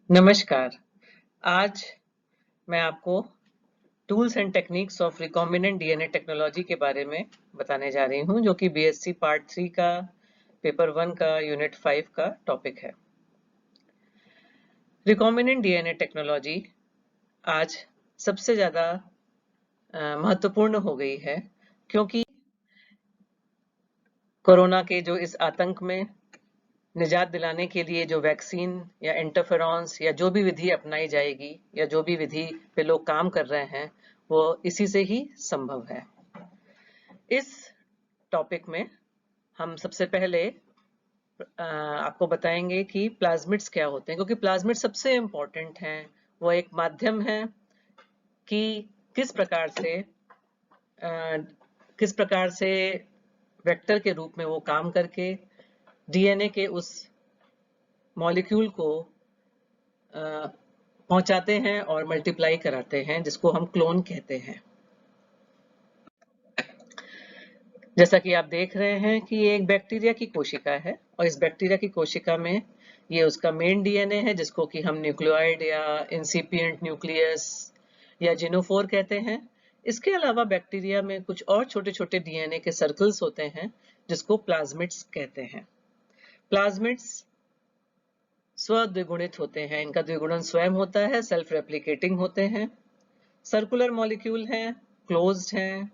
नमस्कार। आज मैं आपको tools and techniques of recombinant DNA technology के बारे में बताने जा रही हूँ, जो कि बीएससी पार्ट 3 का पेपर 1 का यूनिट 5 का टॉपिक है। रिकॉम्बिनेंट डीएनए टेक्नोलॉजी आज सबसे ज़्यादा महत्वपूर्ण हो गई है, क्योंकि कोरोना के जो इस आतंक में निजात दिलाने के लिए जो वैक्सीन या इंटरफेरॉन्स या जो भी विधि अपनाई जाएगी या जो भी विधि पे लोग काम कर रहे हैं, वो इसी से ही संभव है। इस टॉपिक में हम सबसे पहले आपको बताएंगे कि प्लाज्मिड्स क्या होते हैं, क्योंकि प्लाज्मिड सबसे इम्पोर्टेंट हैं। वो एक माध्यम है कि किस प्रकार से वेक्टर के रूप में वो काम करके डीएनए के उस मॉलिक्यूल को पहुंचाते हैं और मल्टीप्लाई कराते हैं, जिसको हम क्लोन कहते हैं। जैसा कि आप देख रहे हैं कि ये एक बैक्टीरिया की कोशिका है और इस बैक्टीरिया की कोशिका में ये उसका मेन डीएनए है, जिसको कि हम न्यूक्लियोइड या इंसिपिएंट न्यूक्लियस या जिनोफोर कहते हैं। इसके अलावा बैक्टीरिया में कुछ और छोटे छोटे डीएनए के सर्कल्स होते हैं, जिसको प्लाज्मिड्स कहते हैं। प्लाज्मिड्स स्वद्विगुणित होते हैं, इनका द्विगुणन स्वयं होता है, सेल्फ रेप्लिकेटिंग होते हैं, सर्कुलर मॉलिक्यूल हैं, क्लोज्ड हैं,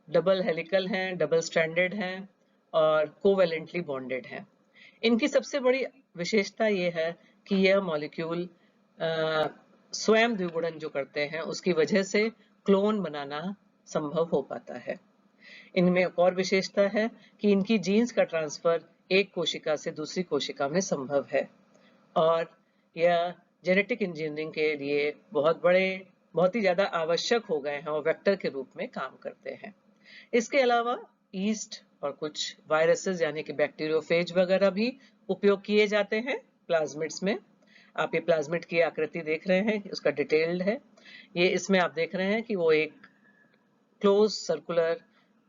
डबल हेलिकल हैं, डबल स्ट्रैंडेड हैं और कोवेलेंटली बॉन्डेड हैं। इनकी सबसे बड़ी विशेषता ये है कि यह मॉलिक्यूल स्वयं द्विगुणन जो करते हैं, उसकी वजह से क्लोन बनाना संभव हो पाता है। इनमें एक और विशेषता है कि इनकी जीन्स का ट्रांसफर एक कोशिका से दूसरी कोशिका में संभव है और यह जेनेटिक इंजीनियरिंग के लिए बहुत ही ज्यादा आवश्यक हो गए हैं और वेक्टर के रूप में काम करते हैं। इसके अलावा ईस्ट और कुछ वायरसेस यानी कि बैक्टीरियोफेज वगैरह भी उपयोग किए जाते हैं प्लाज्मिड्स में। आप ये प्लाज्मिड की आकृति देख रहे हैं, उसका डिटेल्ड है। ये इसमें आप देख रहे हैं कि वो एक close circular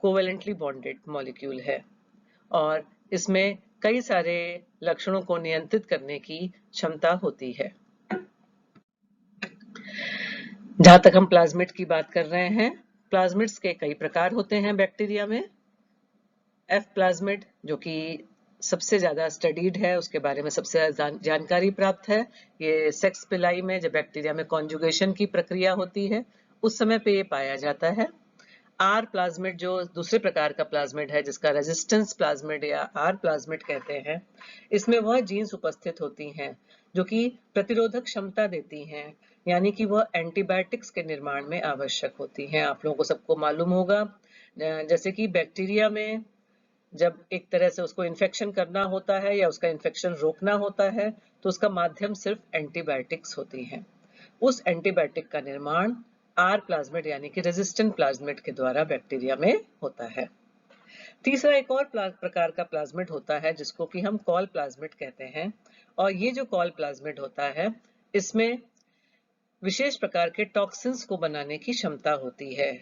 covalently bonded molecule है और इसमें कई सारे लक्षणों को नियंत्रित करने की क्षमता होती है। जहां तक हम प्लाज्मिड की बात कर रहे हैं, प्लाज्मिड्स के कई प्रकार होते हैं बैक्टीरिया में। एफ प्लाज्मिड जो कि सबसे ज्यादा स्टडीड है, उसके बारे में सबसे ज्यादा जानकारी प्राप्त है। ये सेक्स पिलाई में जब बैक्टीरिया में कॉन्जुगेशन की प्रक्रिया होती है, उस समय पे ये पाया जाता है। आर प्लाज्मिड जो दूसरे प्रकार का प्लाज्मिड है, जिसका रेजिस्टेंस प्लाज्मिड या आर प्लाज्मिड कहते हैं, इसमें वह जीन्स उपस्थित होती हैं जो कि प्रतिरोधक क्षमता देती हैं, यानी कि वह एंटीबायोटिक्स के निर्माण में आवश्यक होती हैं। आप लोगों को सबको मालूम होगा, जैसे कि बैक्टीरिया में जब एक तरह से उसको इन्फेक्शन करना होता है या उसका इन्फेक्शन रोकना होता है, तो उसका माध्यम सिर्फ एंटीबायोटिक्स होती हैं। उस एंटीबायोटिक का निर्माण आर प्लाज्मिड यानी कि रेजिस्टेंट प्लाज्मिड के द्वारा बैक्टीरिया में होता है। तीसरा एक और प्रकार का प्लाज्मिड होता है, जिसको कि हम कॉल प्लाज्मिड कहते हैं। और ये जो कॉल प्लाज्मिड होता है, इसमें विशेष प्रकार के टॉक्सिन्स को बनाने की क्षमता होती है।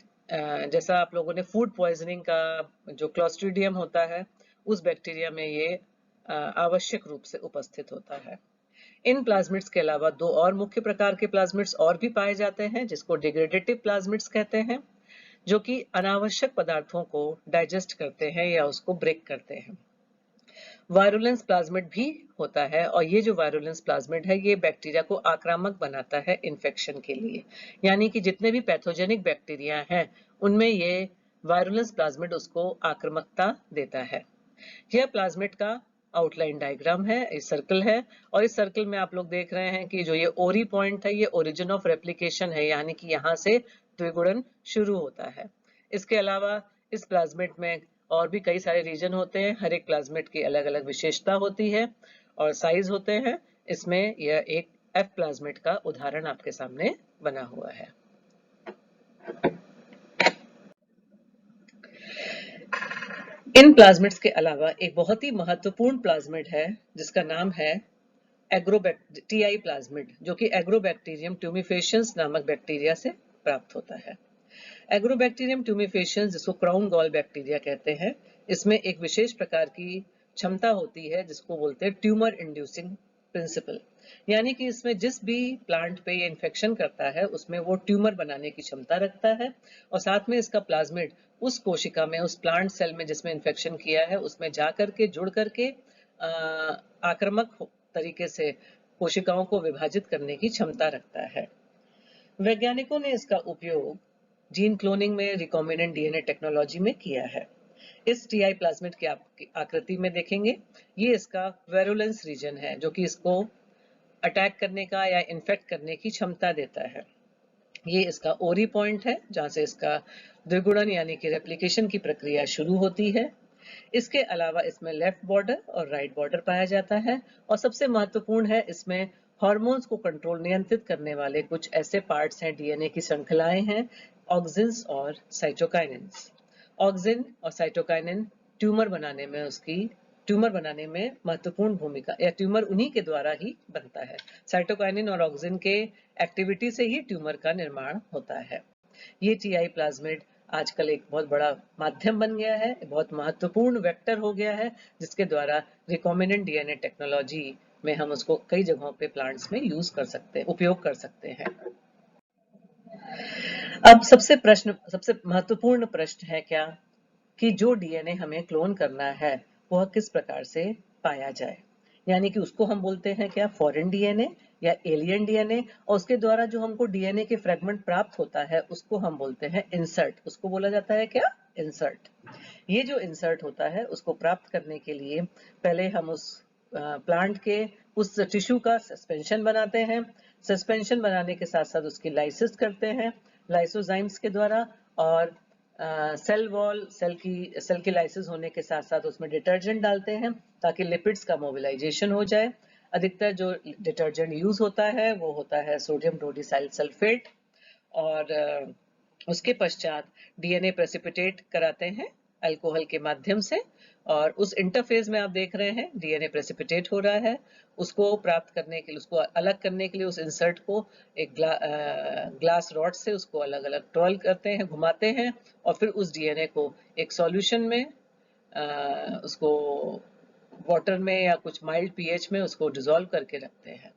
जैसा आप लोगों ने फूड पॉइजनिंग का जो क्लोस्ट्रीडियम होता है, उस बैक्टीरिया में ये आवश्यक रूप से उपस्थित होता है। इन प्लाज्मिड्स के अलावा दो और मुख्य प्रकार के प्लाज्मिड्स और भी पाए जाते हैं, जिसको डिग्रेडेटिव प्लाज्मिड्स कहते हैं, जो कि अनावश्यक पदार्थों को डाइजेस्ट करते हैं या उसको ब्रेक करते हैं। वायरुलेंस प्लाज्मिड भी होता है और ये जो वायरुलेंस प्लाज्मिड है, ये बैक्टीरिया को आक्रामक बनाता है इन्फेक्शन के लिए। यानी कि जितने भी पैथोजेनिक बैक्टीरिया हैं, उनमें ये वायरुलेंस प्लाज्मिड उसको आक्रामकता देता है। यह प्लाज्मिड का आउटलाइन डायग्राम है, इस सर्कल है और इस सर्कल में आप लोग देख रहे हैं कि जो ये ओरी पॉइंट है, ये ओरिजिन ऑफ रेप्लिकेशन है, यानी कि यहाँ से द्विगुणन शुरू होता है। इसके अलावा इस प्लाज्मिड में और भी कई सारे रीजन होते हैं, हर एक प्लाज्मिड की अलग अलग विशेषता होती है और साइज होते हैं। इसमें यह एक एफ प्लाज्मिड का उदाहरण आपके सामने बना हुआ है। इन प्लाज्मिड्स के अलावा एक बहुत ही महत्वपूर्ण प्लाज्मिड है, जिसका नाम है टीआई प्लाज्मिड, जो कि एग्रोबैक्टीरियम ट्यूमिफेशियंस नामक बैक्टीरिया से प्राप्त होता है। एग्रोबैक्टीरियम ट्यूमिफेशियंस, जिसको क्राउन गॉल बैक्टीरिया कहते हैं, इसमें एक विशेष प्रकार की क्षमता होती है, जिसको बोलते हैं ट्यूमर इंड्यूसिंग प्रिंसिपल, यानी कि इसमें जिस भी प्लांट पे ये इन्फेक्शन करता है उसमें वो ट्यूमर बनाने की क्षमता रखता है, और साथ में इसका प्लाज्मिड उस कोशिका में, उस प्लांट सेल में जिसमें इन्फेक्शन किया है उसमें जा करके जुड़ करके आक्रामक तरीके से कोशिकाओं को विभाजित करने की क्षमता रखता है। वैज्ञानिकों ने इसका उपयोग जीन क्लोनिंग में रिकॉम्बिनेंट डीएनए टेक्नोलॉजी में किया है। इस टीआई प्लाज्मिड की आप आकृति में देखेंगे, ये इसका वेरुलेंस रीजन है जो कि इसको अटैक करने का या इन्फेक्ट करने की क्षमता देता है। ये इसका ओरी पॉइंट है जहां से इसका द्विगुणन यानी कि रेप्लिकेशन की प्रक्रिया शुरू होती है। इसके अलावा इसमें लेफ्ट बॉर्डर और राइट बॉर्डर पाया जाता है, और सबसे महत्वपूर्ण है इसमें हार्मोन्स को कंट्रोल नियंत्रित करने वाले कुछ ऐसे पार्ट्स हैं, डीएनए की श्रृंखलाएं हैं, ऑक्सिन्स और साइटोकाइनिन्स। ऑक्सिन और साइटोकाइनिन ट्यूमर बनाने में महत्वपूर्ण भूमिका, या ट्यूमर उन्हीं के द्वारा ही बनता है। साइटोकाइनिन और ऑक्सिन के एक्टिविटी से ही ट्यूमर का निर्माण होता है। ये टीआई प्लाज्मिड आजकल एक बहुत बड़ा माध्यम बन गया है, बहुत महत्वपूर्ण वेक्टर हो गया है, जिसके द्वारा रिकॉम्बिनेंट डीएनए टेक्नोलॉजी में हम उसको कई जगहों पे प्लांट्स में उपयोग कर सकते हैं। अब सबसे महत्वपूर्ण प्रश्न है क्या कि जो डीएनए हमें क्लोन करना है वह किस प्रकार से पाया जाए, यानी कि उसको हम बोलते हैं क्या फॉरेन डीएनए या एलियन डीएनए, और उसके द्वारा जो हमको डीएनए के फ्रेगमेंट प्राप्त होता है उसको हम बोलते हैं इंसर्ट। उसको बोला जाता है क्या? इंसर्ट। ये जो इंसर्ट होता है उसको प्राप्त करने के लिए पहले हम उस प्लांट के उस टिश्यू का सस्पेंशन बनाते हैं। सस्पेंशन बनाने के साथ साथ उसकी लाइसिस करते हैं लाइसोजाइम्स के द्वारा, और सेल की लाइसिस होने के साथ साथ उसमें डिटर्जेंट डालते हैं ताकि लिपिड्स का मोबिलाइजेशन हो जाए। अधिकतर जो डिटर्जेंट यूज होता है वो होता है सोडियम डोडिसाइल सल्फेट, और उसके पश्चात डीएनए प्रेसिपिटेट कराते हैं अल्कोहल के माध्यम से, और उस इंटरफेज में आप देख रहे हैं डीएनए प्रेसिपिटेट हो रहा है। उसको प्राप्त करने के लिए, उसको अलग करने के लिए उस इंसर्ट को एक ग्लास रॉड से उसको अलग अलग ट्रोल करते हैं, घुमाते हैं, और फिर उस डीएनए को एक सॉल्यूशन में उसको वाटर में या कुछ माइल्ड पीएच में उसको डिसॉल्व करके रखते हैं।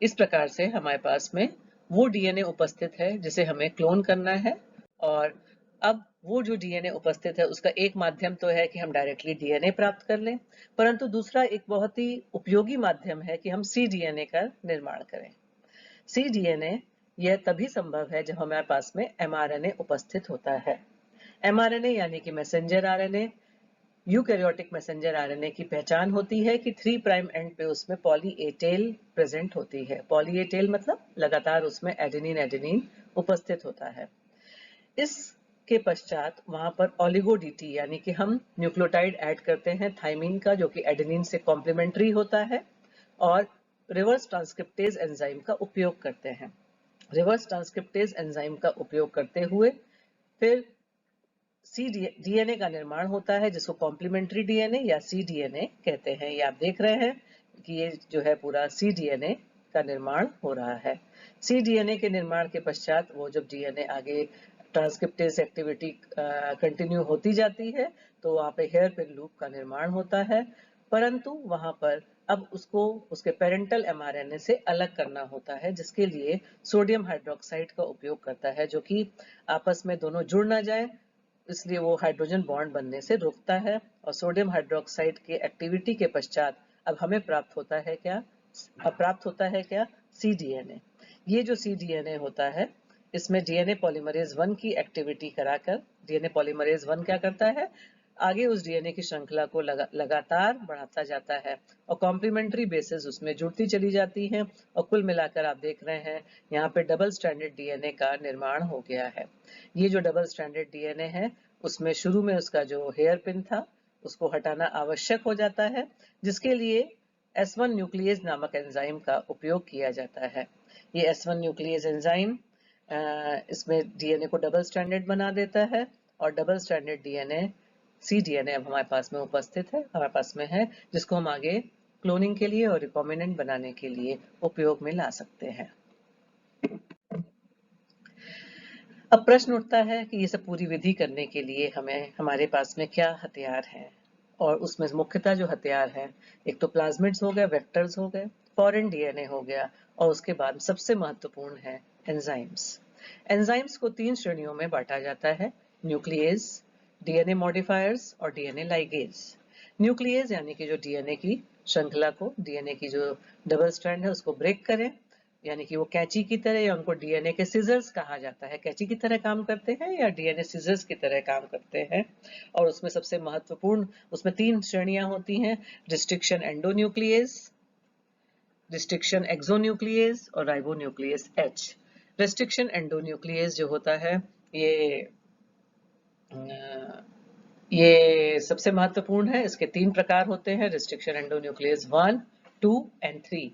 इस प्रकार से हमारे पास में वो डीएनए उपस्थित है जिसे हमें क्लोन करना है। और अब वो जो डीएनए उपस्थित है उसका एक माध्यम तो है कि हम डायरेक्टली डीएनए प्राप्त कर लें, परंतु दूसरा एक बहुत ही उपयोगी माध्यम है कि हम cDNA का निर्माण करें। cDNA यह तभी संभव है जब हमारे पास में mRNA उपस्थित होता है। mRNA यानी कि messenger RNA, eukaryotic messenger RNA की पहचान होती है कि 3 प्राइम एंड पे उसमें पॉली ए टेल प्रेजेंट होती है। पॉली ए टेल मतलब लगातार उसमें एडेनिन एडेनिन उपस्थित होता है। इसके पश्चात वहां पर ओलिगो डीटी यानी कि हम न्यूक्लियोटाइड ऐड करते हैं थाइमिन का, जो कि एडेनिन से कॉम्प्लीमेंट्री होता है, और रिवर्स ट्रांसक्रिप्टेज एंजाइम का उपयोग करते हैं। रिवर्स ट्रांसक्रिप्टेज एंजाइम का उपयोग करते हुए फिर डीएनए का निर्माण होता है, जिसको कॉम्प्लीमेंट्री डीएनए या cDNA कहते हैं। ये आप देख रहे हैं कि ये जो है पूरा cDNA का निर्माण हो रहा है। cDNA के निर्माण के पश्चात वो जब डीएनए आगे ट्रांसक्रिप्टेज एक्टिविटी कंटिन्यू होती जाती है तो वहाँ पे हेयर पिन लूप का निर्माण होता है, परंतु वहां पर अब उसको उसके पेरेंटल mRNA से अलग करना होता है, जिसके लिए सोडियम हाइड्रोक्साइड का उपयोग करता है, जो कि आपस में दोनों जुड़ ना जाए इसलिए वो हाइड्रोजन बॉन्ड बनने से रोकता है। और सोडियम हाइड्रोक्साइड के एक्टिविटी के पश्चात अब हमें प्राप्त होता है क्या? cDNA। ये जो cDNA होता है इसमें डीएनए पॉलीमरेज 1 की एक्टिविटी कराकर डीएनए पॉलीमरेज 1 क्या करता है, आगे उस डीएनए की श्रृंखला को लगातार बढ़ाता जाता है, और कॉम्प्लीमेंट्री बेसिस उसमें जुड़ती चली जाती हैं, और कुल मिलाकर आप देख रहे हैं यहाँ पे डबल स्ट्रैंडेड डीएनए का निर्माण हो गया है। ये जो डबल स्ट्रैंडेड डीएनए है उसमें शुरू में उसका जो हेयर पिन था उसको हटाना आवश्यक हो जाता है, जिसके लिए S1 न्यूक्लियेज नामक एंजाइम का उपयोग किया जाता है। ये S1 न्यूक्लियेज एंजाइम इसमें डीएनए को डबल स्ट्रैंडेड बना देता है, और डबल स्ट्रैंडेड डीएनए cDNA अब हमारे पास में उपस्थित है, हमारे पास में है, जिसको हम आगे क्लोनिंग के लिए और रिकॉम्बिनेंट बनाने के लिए उपयोग में ला सकते हैं। अब प्रश्न उठता है कि ये सब पूरी विधि करने के लिए हमारे पास में क्या हथियार हैं, और उसमें मुख्यतः जो हथियार है, एक तो प्लाज्मिड्स हो गए, वेक्टर्स हो गए, फॉरेन डीएनए हो गया, और उसके बाद सबसे महत्वपूर्ण है एंजाइम्स। एंजाइम्स को 3 श्रेणियों में बांटा जाता है, न्यूक्लियेज, डीएनए मॉडिफायर्स और डीएनए लाइगेज। न्यूक्लियेज यानी कि जो डीएनए की श्रृंखला को, डीएनए की जो डबल स्ट्रैंड है उसको ब्रेक करें, यानी कि वो कैंची की तरह, या उनको डीएनए के सीजर्स कहा जाता है, कैंची की तरह काम करते हैं या डीएनए सीजर्स की तरह काम करते हैं। और उसमें सबसे महत्वपूर्ण, उसमें 3 श्रेणियां होती हैं, रिस्ट्रिक्शन एंडोन्यूक्लियेज, रिस्ट्रिक्शन एक्सोन्यूक्लियेज और राइबोन्यूक्लियेज एच। रिस्ट्रिक्शन एंडोन्यूक्लियेज जो होता है, ये सबसे महत्वपूर्ण है। इसके 3 प्रकार होते हैं, restriction endonuclease 1, 2 and 3।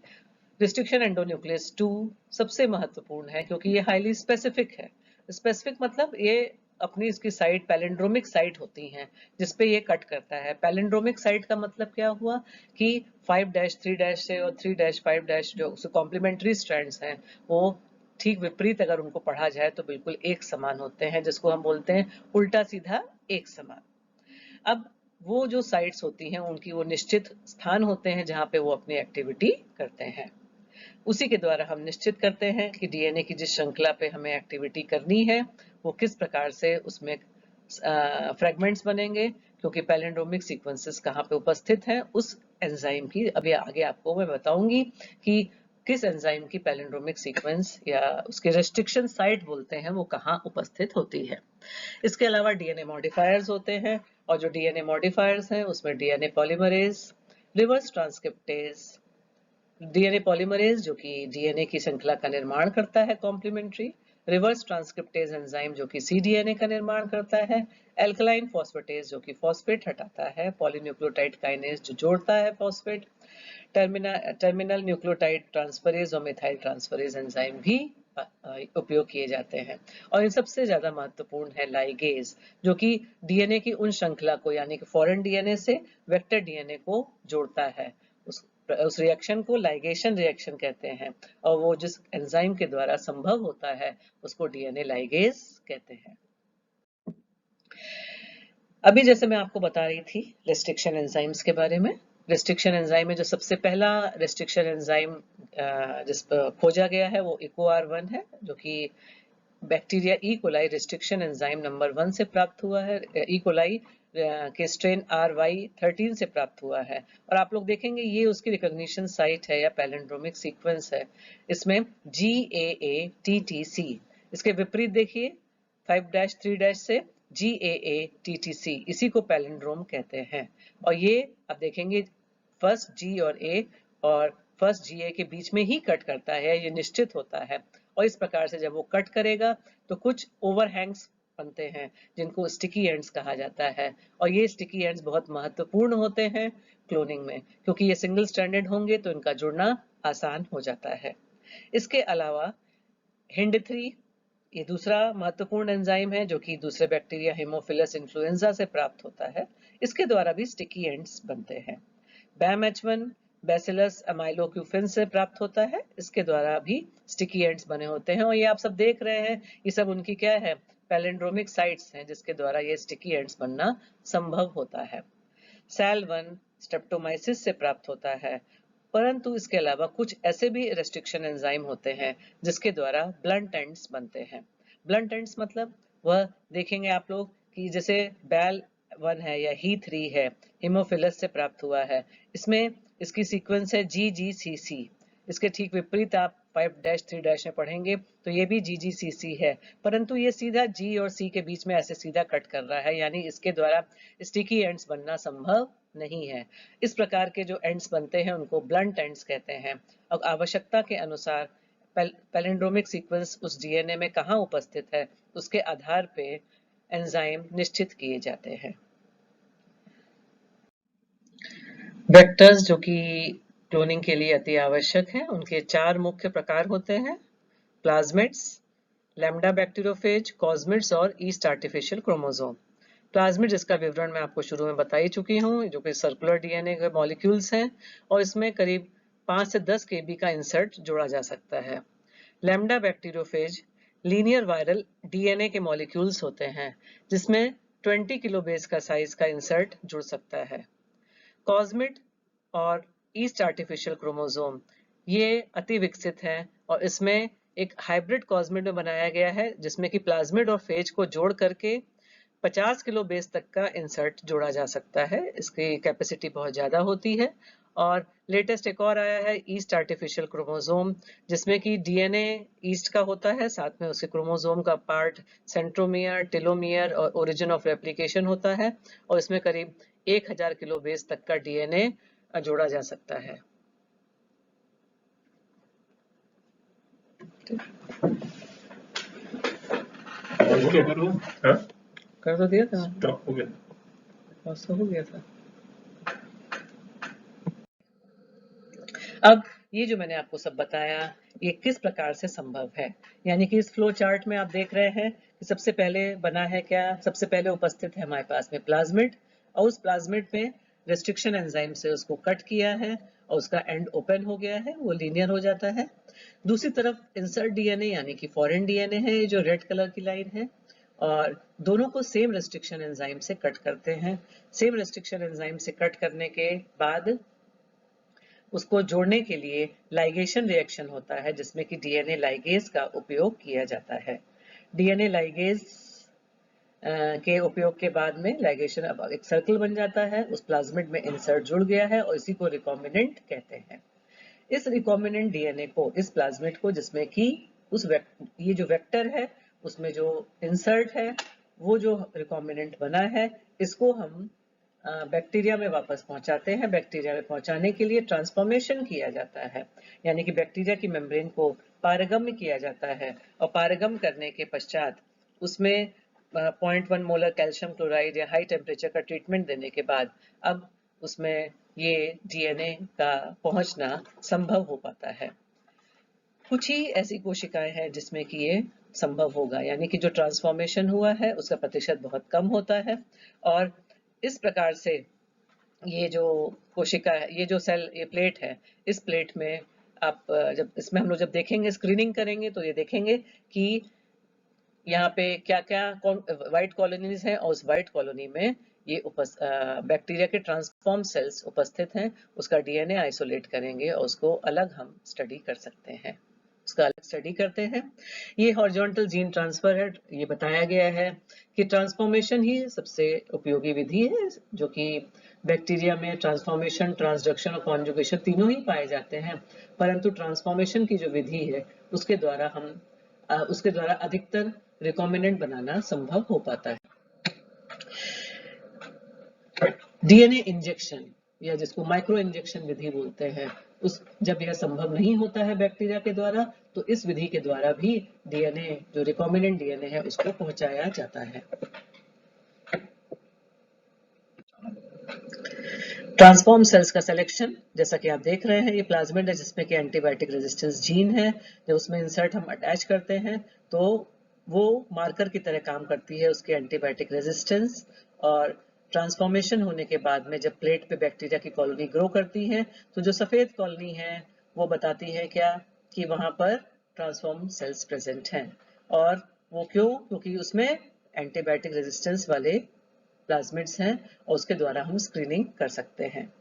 Restriction endonuclease 2 सबसे महत्वपूर्ण है क्योंकि ये हाईली स्पेसिफिक है। स्पेसिफिक मतलब ये अपनी इसकी साइट पैलिंड्रोमिक साइट होती हैं जिसपे ये कट करता है। पैलिंड्रोमिक साइट का मतलब क्या हुआ कि 5-3- से और 3-5- जो कॉम्प्लीमेंट्री स्ट्रैंड्स हैं वो ठीक विपरीत अगर उनको पढ़ा जाए तो बिल्कुल एक समान होते हैं, जिसको हम बोलते हैं उल्टा सीधा एक समान। अब वो जो साइट्स होती हैं उनकी वो निश्चित स्थान होते हैं जहां पे वो अपनी एक्टिविटी करते हैं। उसी के द्वारा हम निश्चित करते हैं कि डीएनए की जिस श्रृंखला पे हमें एक्टिविटी करनी है वो किस प्रकार से उसमें फ्रेगमेंट्स बनेंगे, क्योंकि पैलिंड्रोमिक सीक्वेंसेस कहाँ पे उपस्थित हैं उस एंजाइम की अभी आगे आपको मैं बताऊंगी कि किस एंजाइम की पैलिंड्रोमिक सीक्वेंस या उसके रेस्ट्रिक्शन साइट बोलते हैं वो कहाँ उपस्थित होती है। इसके अलावा डीएनए मॉडिफायर्स होते हैं, और जो डीएनए मॉडिफायर्स हैं उसमें DNA polymerase, reverse transcriptase, DNA polymerase जो कि डीएनए की श्रृंखला का निर्माण करता है कॉम्प्लीमेंट्री, रिवर्स ट्रांसक्रिप्टेज एंजाइम जो कि सीडीएनए का निर्माण करता है, एल्कलाइन फॉस्फेटेज जो कि फॉस्फेट हटाता है, पॉलीन्यूक्लियोटाइड काइनेज जो जोड़ता है फॉस्फेट, टर्मिनल न्यूक्लियोटाइड ट्रांसफरेज और मिथाइल ट्रांसफरेज एंजाइम भी उपयोग किए जाते हैं। और इन सबसे ज्यादा महत्वपूर्ण है लाइगेज, जो कि डीएनए की उन श्रृंखला को यानी कि फॉरेन डीएनए से वेक्टर डीएनए को जोड़ता है। उस रिएक्शन को लाइगेशन रिएक्शन कहते हैं, और वो जिस एंजाइम के द्वारा संभव होता है उसको डीएनए लाइगेज कहते हैं। अभी जैसे मैं आपको बता रही थी रेस्ट्रिक्शन एंजाइम्स के बारे में, रेस्ट्रिक्शन एंजाइम में जो सबसे पहला रेस्ट्रिक्शन एंजाइम जिस पर खोजा गया है वो EcoR1 है, जो कि bacteria E coli restriction enzyme number 1 से प्राप्त हुआ है। ई कोलाई के स्ट्रेन RY13 से प्राप्त हुआ है, और आप लोग देखेंगे ये उसकी रिकॉग्निशन साइट है या पैलिंड्रोमिक सीक्वेंस है। इसमें GAATTC, इसके विपरीत देखिए 5-3- से GAATTC, इसी को पैलिंड्रोम कहते हैं। और ये आप देखेंगे फर्स्ट G और A और फर्स्ट GA के बीच में ही कट करता है, ये निश्चित होता है। और इस प्रकार से जब वो कट करेगा तो कुछ ओवरहैंग्स बनते हैं जिनको स्टिकी एंड्स कहा जाता है, और ये स्टिकी एंड्स बहुत महत्वपूर्ण होते हैं क्लोनिंग में, क्योंकि ये सिंगल स्ट्रैंडेड होंगे तो इनका जुड़ना आसान हो जाता है। इसके अलावा HIND3 ये दूसरा महत्वपूर्ण एंजाइम है जो कि दूसरे बैक्टीरिया हेमोफिलस इन्फ्लुएंजा से प्राप्त होता है। इसके द्वारा भी स्टिकी एंड्स बनते हैं। BAMH1 बैसिलस अमाइलोक्यूफिन से प्राप्त होता है, इसके द्वारा भी स्टिकी एंड्स बने होते हैं, और ये आप सब देख रहे हैं ये सब उनकी क्या है, पैलिंड्रोमिक साइट्स हैं जिसके द्वारा ये स्टिकी एंड्स बनना संभव होता है। SAL1 स्ट्रेप्टोमाइसिस से प्राप्त होता है, परंतु इसके अलावा कुछ ऐसे भी रेस्ट्रिक्शन एंजाइम होते हैं जिसके द्वारा ब्लंट एंड्स बनते हैं। ब्लंट एंड्स मतलब वह देखेंगे आप लोग कि जैसे BAL1 है या He3 है, हेमोफिलस से प्राप्त हुआ है, इसमें इसकी सीक्वेंस है GGCC। इसके ठीक विपरीत आप 5-3- में पढ़ेंगे तो ये भी GGCC है, परंतु ये सीधा G और C के बीच में ऐसे सीधा कट कर रहा है, यानी इसके द्वारा स्टिकी एंड्स बनना संभव नहीं है। इस प्रकार के जो एंड्स बनते हैं उनको ब्लंट एंड्स कहते हैं, और आवश्यकता के अनुसार पैलिंड्रोमिक सीक्वेंस उस डीएनए में कहाँ उपस्थित है उसके आधार पे एंजाइम निश्चित किए जाते हैं। वेक्टर्स जो कि क्लोनिंग के लिए अति आवश्यक है, उनके 4 मुख्य प्रकार होते हैं, प्लाज्मिड्स, लैम्डा बैक्टीरियोफेज, कॉस्मिड्स और ईस्ट आर्टिफिशियल क्रोमोसोम। प्लाज्मिड जिसका विवरण मैं आपको शुरू में बता ही चुकी हूँ, जो कि सर्कुलर डीएनए के मॉलिक्यूल्स हैं, और इसमें करीब 5 से 10 kb का इंसर्ट जोड़ा जा सकता है। Lambda bacteriophage linear viral DNA के मॉलिक्यूल्स होते हैं जिसमें 20 किलो बेस का साइज का इंसर्ट जुड़ सकता है। कॉस्मिड और ईस्ट आर्टिफिशियल क्रोमोसोम ये अति विकसित है और इसमें एक हाइब्रिड कॉस्मिड में बनाया गया है जिसमें कि प्लाज्मिड और फेज को जोड़ करके 50 किलो बेस तक का इंसर्ट जोड़ा जा सकता है। इसकी कैपेसिटी बहुत ज्यादा होती है। और लेटेस्ट एक और आया है ईस्ट आर्टिफिशियल क्रोमोसोम, जिसमें कि डीएनए ईस्ट का होता है, साथ में उसके क्रोमोसोम का पार्ट सेंट्रोमियर, टेलोमियर और ओरिजिन ऑफ रेप्लिकेशन होता है और इसमें करीब 1000 किलो बेस तक का डीएनए जोड़ा जा सकता है। कर तो दिया था, हो गया था। अब ये जो मैंने आपको सब बताया ये किस प्रकार से संभव है, यानी कि इस फ्लो चार्ट में आप देख रहे हैं कि सबसे पहले बना है क्या, सबसे पहले उपस्थित है हमारे पास में प्लाज्मिड और उस प्लाज्मिड में रेस्ट्रिक्शन एंजाइम से उसको कट किया है और उसका एंड ओपन हो गया है, वो लीनियर हो जाता है। दूसरी तरफ इंसर्ट डीएनए यानी कि फॉरेन डीएनए है जो रेड कलर की लाइन है और दोनों को सेम रेस्ट्रिक्शन एंजाइम से कट करते हैं। सेम रेस्ट्रिक्शन एंजाइम से कट करने के बाद उसको जोड़ने के लिए लाइगेशन रिएक्शन होता है जिसमें कि डीएनए लाइगेज का उपयोग किया जाता है। डीएनए लाइगेज के उपयोग के बाद में लाइगेशन अब एक सर्कल बन जाता है, उस प्लाज्मिड में इंसर्ट जुड़ गया है और इसी को रिकॉम्बिनेंट कहते हैं। इस रिकॉम्बिनेंट डीएनए को, इस प्लाज्मिड को जिसमें कि ये जो वेक्टर है उसमें जो इंसर्ट है वो जो रिकॉम्बिनेंट बना है, इसको हम बैक्टीरिया में वापस पहुंचाते हैं। बैक्टीरिया में पहुंचाने के लिए ट्रांसफॉर्मेशन किया जाता है, यानी कि बैक्टीरिया की मेम्ब्रेन को पारगम्य किया जाता है और पारगम्य करने के पश्चात उसमें 0.1 मोलर कैल्शियम क्लोराइड या हाई टेम्परेचर का ट्रीटमेंट देने के बाद अब उसमें ये डीएनए का पहुंचना संभव हो पाता है। कुछ ही ऐसी कोशिकाएं हैं जिसमें कि ये संभव होगा, यानी कि जो ट्रांसफॉर्मेशन हुआ है उसका प्रतिशत बहुत कम होता है और इस प्रकार से ये जो कोशिका है, ये जो सेल, ये प्लेट है, इस प्लेट में आप जब इसमें हम लोग जब देखेंगे, स्क्रीनिंग करेंगे तो ये देखेंगे कि यहाँ पे क्या क्या व्हाइट कॉलोनीज हैं और उस व्हाइट कॉलोनी में ये बैक्टीरिया के ट्रांसफॉर्म सेल्स उपस्थित हैं। उसका डीएनए आइसोलेट करेंगे और उसको अलग हम स्टडी कर सकते हैं, उसका अलग स्टडी करते हैं। ये हॉरिजॉन्टल जीन ट्रांसफर है। ये बताया गया है कि ट्रांसफॉर्मेशन ही सबसे उपयोगी विधि है, जो कि बैक्टीरिया में ट्रांसफॉर्मेशन, ट्रांसडक्शन और कॉन्जुगेशन तीनों ही पाए जाते हैं, परंतु ट्रांसफॉर्मेशन की जो विधि है उसके द्वारा अधिकतर रिकॉम्बिनेंट बनाना संभव हो पाता है। डीएनए इंजेक्शन या जिसको माइक्रो इंजेक्शन विधि बोलते हैं, जब यह संभव नहीं होता है बैक्टीरिया के द्वारा तो इस विधि के द्वारा भी डीएनए, जो रिकॉम्बिनेंट डीएनए है, उसको पहुंचाया जाता है। ट्रांसफॉर्म सेल्स का सिलेक्शन, जैसा कि आप देख रहे हैं, ये प्लाज्मिड है जिसमें कि एंटीबायोटिक रेजिस्टेंस जीन है। जब उसमें इंसर्ट हम अटैच करते हैं तो वो मार्कर की तरह काम करती है उसके एंटीबायोटिक रेजिस्टेंस, और ट्रांसफॉर्मेशन होने के बाद में जब प्लेट पे बैक्टीरिया की कॉलोनी ग्रो करती है तो जो सफेद कॉलोनी है वो बताती है क्या, कि वहां पर ट्रांसफॉर्म सेल्स प्रेजेंट हैं। और वो क्यों? क्योंकि उसमें एंटीबायोटिक रेजिस्टेंस वाले प्लाज्मिड्स हैं और उसके द्वारा हम स्क्रीनिंग कर सकते हैं।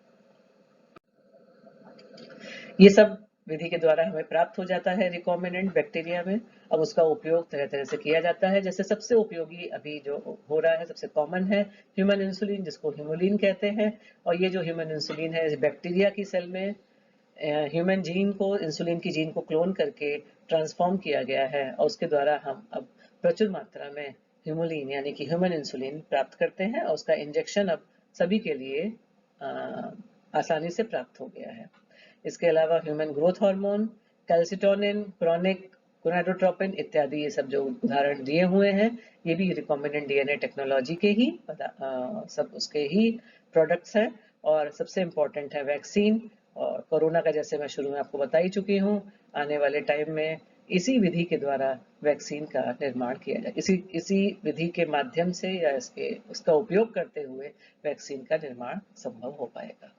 ये सब विधि के द्वारा हमें प्राप्त हो जाता है रिकॉम्बिनेंट बैक्टीरिया में। अब उसका उपयोग तरह तरह से किया जाता है, जैसे सबसे उपयोगी अभी जो हो रहा है, सबसे कॉमन है ह्यूमन इंसुलिन, जिसको ह्यूमोलिन कहते हैं। और ये जो ह्यूमन इंसुलिन है, बैक्टीरिया की सेल में ह्यूमन जीन को, इंसुलिन की जीन को क्लोन करके ट्रांसफॉर्म किया गया है और उसके द्वारा हम अब प्रचुर मात्रा में ह्यूमोलिन यानी कि ह्यूमन इंसुलिन प्राप्त करते हैं और उसका इंजेक्शन अब सभी के लिए आसानी से प्राप्त हो गया है। इसके अलावा human growth hormone, calcitonin, chronic gonadotropin इत्यादि, ये सब जो उदाहरण दिए हुए हैं, ये भी रिकॉम्बिनेंट डीएनए टेक्नोलॉजी के ही सब उसके ही प्रोडक्ट्स हैं। और सबसे इम्पोर्टेंट है वैक्सीन, और कोरोना का जैसे मैं शुरू में आपको बता ही चुकी हूँ, आने वाले टाइम में इसी विधि के द्वारा वैक्सीन का निर्माण किया जाए, इसी विधि के माध्यम से या उसका उपयोग करते हुए वैक्सीन का निर्माण संभव हो पाएगा।